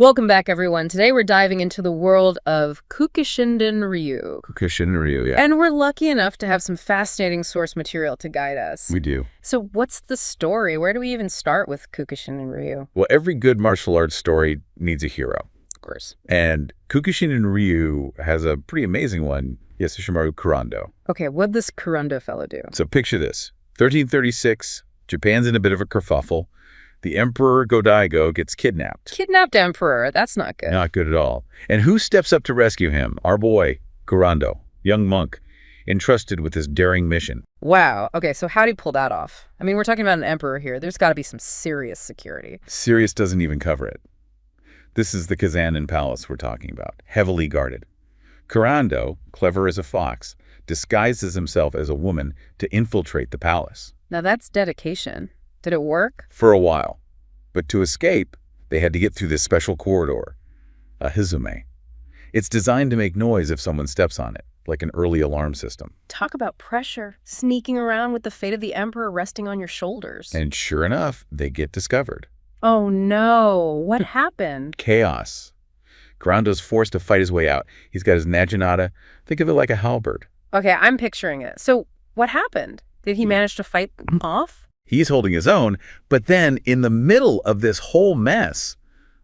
Welcome back, everyone. Today we're diving into the world of Kukishinden Ryu. Kukishinden Ryu, yeah. And we're lucky enough to have some fascinating source material to guide us. We do. So what's the story? Where do we even start with Kukishinden Ryu? Well, every good martial arts story needs a hero. Of course. And Kukishinden Ryu has a pretty amazing one, Yasushimaru Kurando. Okay, what'd this Kurando fellow do? So picture this. 1336, Japan's in a bit of a kerfuffle. The Emperor Go-Daigo gets kidnapped. Kidnapped emperor. That's not good. Not good at all. And who steps up to rescue him? Our boy, Kurando, young monk, entrusted with this daring mission. Wow. Okay, so how'd he pull that off? I mean, we're talking about an emperor here. There's got to be some serious security. Serious doesn't even cover it. This is the Kazanin Palace we're talking about, heavily guarded. Kurando, clever as a fox, disguises himself as a woman to infiltrate the palace. Now that's dedication. Did it work? For a while. But to escape, they had to get through this special corridor, a hizume. It's designed to make noise if someone steps on it, like an early alarm system. Talk about pressure, sneaking around with the fate of the emperor resting on your shoulders. And sure enough, they get discovered. Oh no, what happened? Chaos. Kurando's forced to fight his way out. He's got his naginata. Think of it like a halberd. Okay, I'm picturing it. So what happened? Did he manage to fight off? He's holding his own, but then in the middle of this whole mess,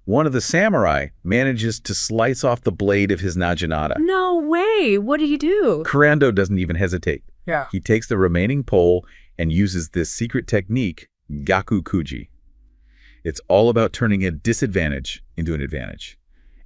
one of the samurai manages to slice off the blade of his naginata. No way! What did he do? Kurando doesn't even hesitate. Yeah. He takes the remaining pole and uses this secret technique, gakukuji. It's all about turning a disadvantage into an advantage.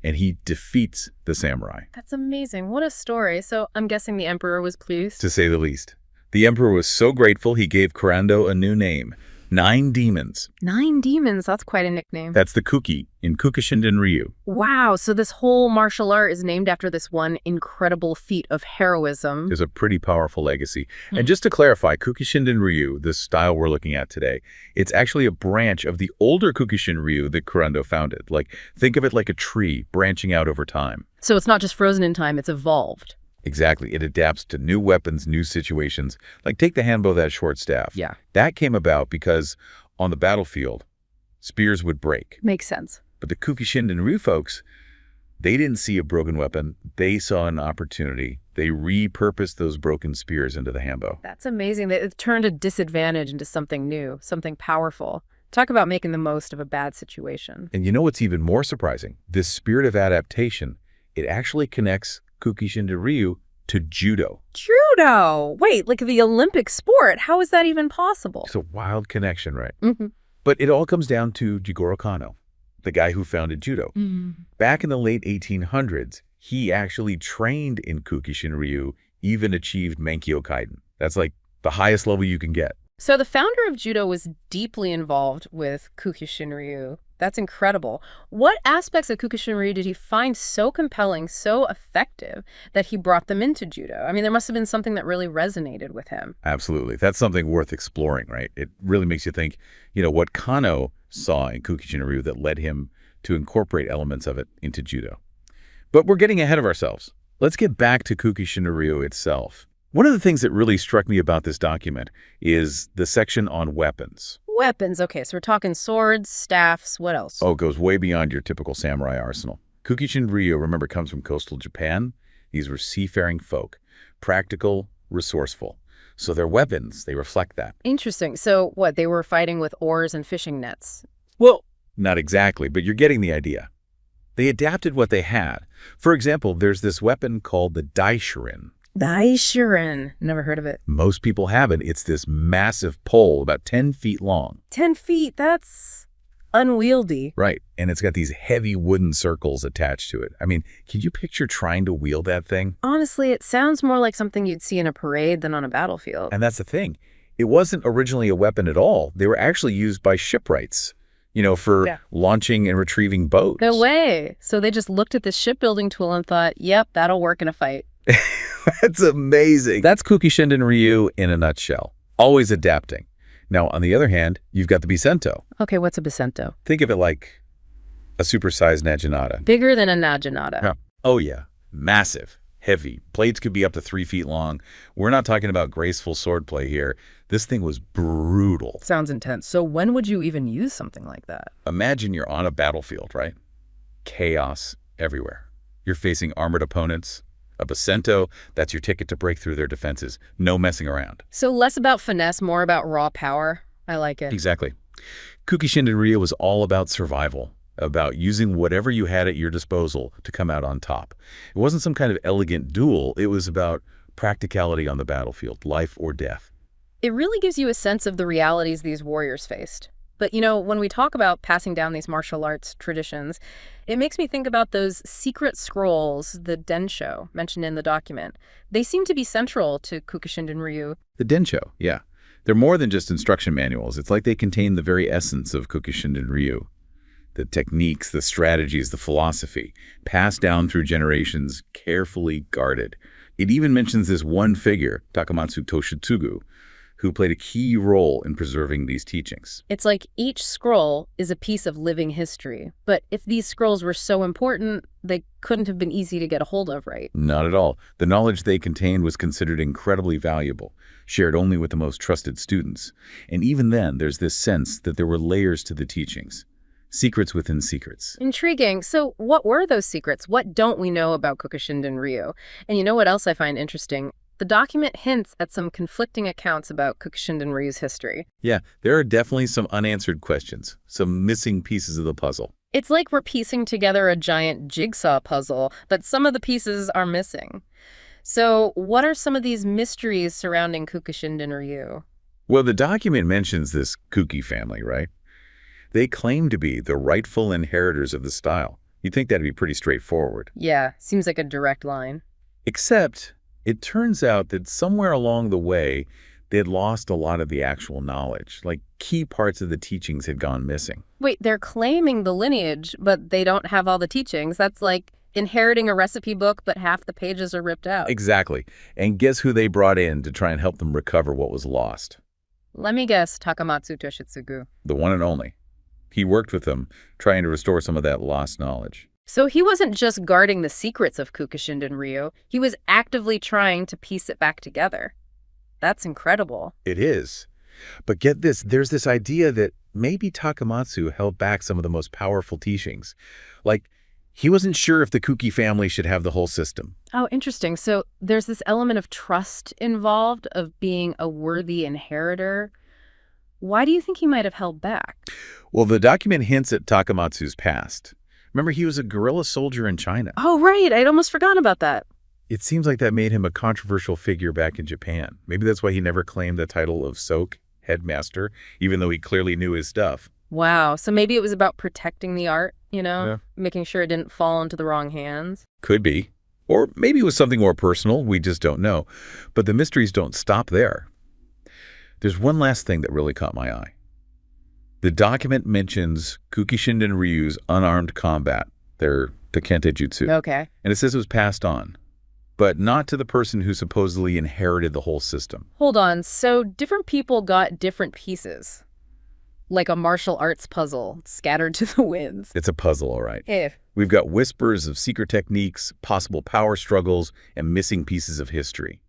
And he defeats the samurai. That's amazing. What a story. So I'm guessing the emperor was pleased? To say the least. The emperor was so grateful he gave Kurando a new name, 9 Demons. 9 Demons, that's quite a nickname. That's the Kuki in Kukishinden Ryu. Wow, so this whole martial art is named after this one incredible feat of heroism. There's a pretty powerful legacy. And just to clarify, Kukishinden Ryu, the style we're looking at today, it's actually a branch of the older Kukishinden Ryu that Kurando founded. Like, think of it like a tree branching out over time. So it's not just frozen in time, it's evolved. Exactly. It adapts to new weapons, new situations. Like take the handbow, that short staff. Yeah. That came about because on the battlefield, spears would break. Makes sense. But the Kukishinden Ryu folks, they didn't see a broken weapon. They saw an opportunity. They repurposed those broken spears into the handbow. That's amazing. It turned a disadvantage into something new, something powerful. Talk about making the most of a bad situation. And you know what's even more surprising? This spirit of adaptation, it actually connects Kukishinden Ryu to judo. Judo! Wait, like the Olympic sport. How is that even possible? It's a wild connection, right? Mm-hmm. But it all comes down to Jigoro Kano, the guy who founded judo. Mm-hmm. Back in the late 1800s, he actually trained in Kukishinden Ryu, even achieved Menkyo Kaiden. That's like the highest level you can get. So the founder of judo was deeply involved with Kukishinden Ryu. That's incredible. What aspects of Kukishinden Ryu did he find so compelling, so effective, that he brought them into judo? I mean, there must have been something that really resonated with him. Absolutely. That's something worth exploring, right? It really makes you think, what Kano saw in Kukishinden Ryu that led him to incorporate elements of it into judo. But we're getting ahead of ourselves. Let's get back to Kukishinden Ryu itself. One of the things that really struck me about this document is the section on weapons. Weapons. Okay, so we're talking swords, staffs, what else? Oh, it goes way beyond your typical samurai arsenal. Kukishinden Ryu, remember, comes from coastal Japan. These were seafaring folk, practical, resourceful. So their weapons, they reflect that. Interesting. So what, they were fighting with oars and fishing nets? Well, not exactly, but you're getting the idea. They adapted what they had. For example, there's this weapon called the daishirin. Daishirin. Never heard of it. Most people haven't. It's this massive pole about 10 feet long. 10 feet? That's unwieldy. Right. And it's got these heavy wooden circles attached to it. I mean, can you picture trying to wield that thing? Honestly, it sounds more like something you'd see in a parade than on a battlefield. And that's the thing. It wasn't originally a weapon at all. They were actually used by shipwrights, for launching and retrieving boats. No way. So they just looked at this shipbuilding tool and thought, yep, that'll work in a fight. That's amazing. That's Kukishinden Ryu in a nutshell. Always adapting. Now, on the other hand, you've got the Bisento. Okay, what's a Bisento? Think of it like a supersized naginata. Bigger than a naginata. Yeah. Oh, yeah. Massive. Heavy. Blades could be up to 3 feet long. We're not talking about graceful swordplay here. This thing was brutal. Sounds intense. So when would you even use something like that? Imagine you're on a battlefield, right? chaos everywhere. You're facing armored opponents. A Basento, that's your ticket to break through their defenses. No messing around. So less about finesse, more about raw power. I like it. Exactly. Kukishinden Ryu was all about survival, about using whatever you had at your disposal to come out on top. It wasn't some kind of elegant duel. It was about practicality on the battlefield, life or death. It really gives you a sense of the realities these warriors faced. But, when we talk about passing down these martial arts traditions, it makes me think about those secret scrolls, the Densho, mentioned in the document. They seem to be central to Kukishinden Ryu. The Densho, yeah. They're more than just instruction manuals. It's like they contain the very essence of Kukishinden Ryu. The techniques, the strategies, the philosophy, passed down through generations, carefully guarded. It even mentions this one figure, Takamatsu Toshitsugu, who played a key role in preserving these teachings. It's like each scroll is a piece of living history. But if these scrolls were so important, they couldn't have been easy to get a hold of, right? Not at all. The knowledge they contained was considered incredibly valuable, shared only with the most trusted students. And even then, there's this sense that there were layers to the teachings. Secrets within secrets. Intriguing. So what were those secrets? What don't we know about Kukishinden Ryu? And you know what else I find interesting? The document hints at some conflicting accounts about Kukishinden Ryu's history. Yeah, there are definitely some unanswered questions, some missing pieces of the puzzle. It's like we're piecing together a giant jigsaw puzzle, but some of the pieces are missing. So what are some of these mysteries surrounding Kukishinden Ryu? Well, the document mentions this Kuki family, right? They claim to be the rightful inheritors of the style. You'd think that'd be pretty straightforward. Yeah, seems like a direct line. Except it turns out that somewhere along the way, they had lost a lot of the actual knowledge. Like key parts of the teachings had gone missing. Wait, they're claiming the lineage, but they don't have all the teachings. That's like inheriting a recipe book, but half the pages are ripped out. Exactly. And guess who they brought in to try and help them recover what was lost? Let me guess, Takamatsu Toshitsugu. The one and only. He worked with them, trying to restore some of that lost knowledge. So he wasn't just guarding the secrets of Kukishinden Ryu, he was actively trying to piece it back together. That's incredible. It is. But get this, there's this idea that maybe Takamatsu held back some of the most powerful teachings. Like, he wasn't sure if the Kuki family should have the whole system. Oh, interesting. So there's this element of trust involved, of being a worthy inheritor. Why do you think he might have held back? Well, the document hints at Takamatsu's past. Remember, he was a guerrilla soldier in China. Oh, right. I'd almost forgotten about that. It seems like that made him a controversial figure back in Japan. Maybe that's why he never claimed the title of Soke, headmaster, even though he clearly knew his stuff. Wow. So maybe it was about protecting the art, Yeah. making sure it didn't fall into the wrong hands. Could be. Or maybe it was something more personal. We just don't know. But the mysteries don't stop there. There's one last thing that really caught my eye. The document mentions Kukishinden Ryu's unarmed combat, their Takente Jutsu. Okay. And it says it was passed on, but not to the person who supposedly inherited the whole system. Hold on. So different people got different pieces, like a martial arts puzzle scattered to the winds. It's a puzzle, all right. If. We've got whispers of secret techniques, possible power struggles, and missing pieces of history.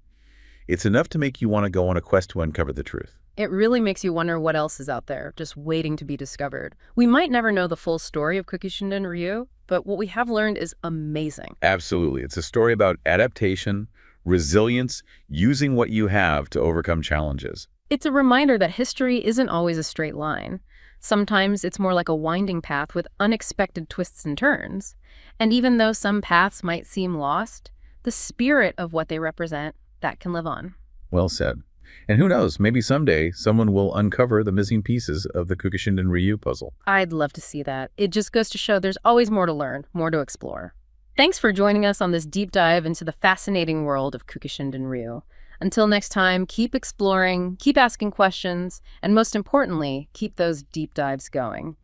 It's enough to make you want to go on a quest to uncover the truth. It really makes you wonder what else is out there, just waiting to be discovered. We might never know the full story of Kukishinden Ryu, but what we have learned is amazing. Absolutely. It's a story about adaptation, resilience, using what you have to overcome challenges. It's a reminder that history isn't always a straight line. Sometimes it's more like a winding path with unexpected twists and turns. And even though some paths might seem lost, the spirit of what they represent, that can live on. Well said. And who knows, maybe someday someone will uncover the missing pieces of the Kukishinden Ryu puzzle. I'd love to see that. It just goes to show there's always more to learn, more to explore. Thanks for joining us on this deep dive into the fascinating world of Kukishinden Ryu. Until next time, keep exploring, keep asking questions, and most importantly, keep those deep dives going.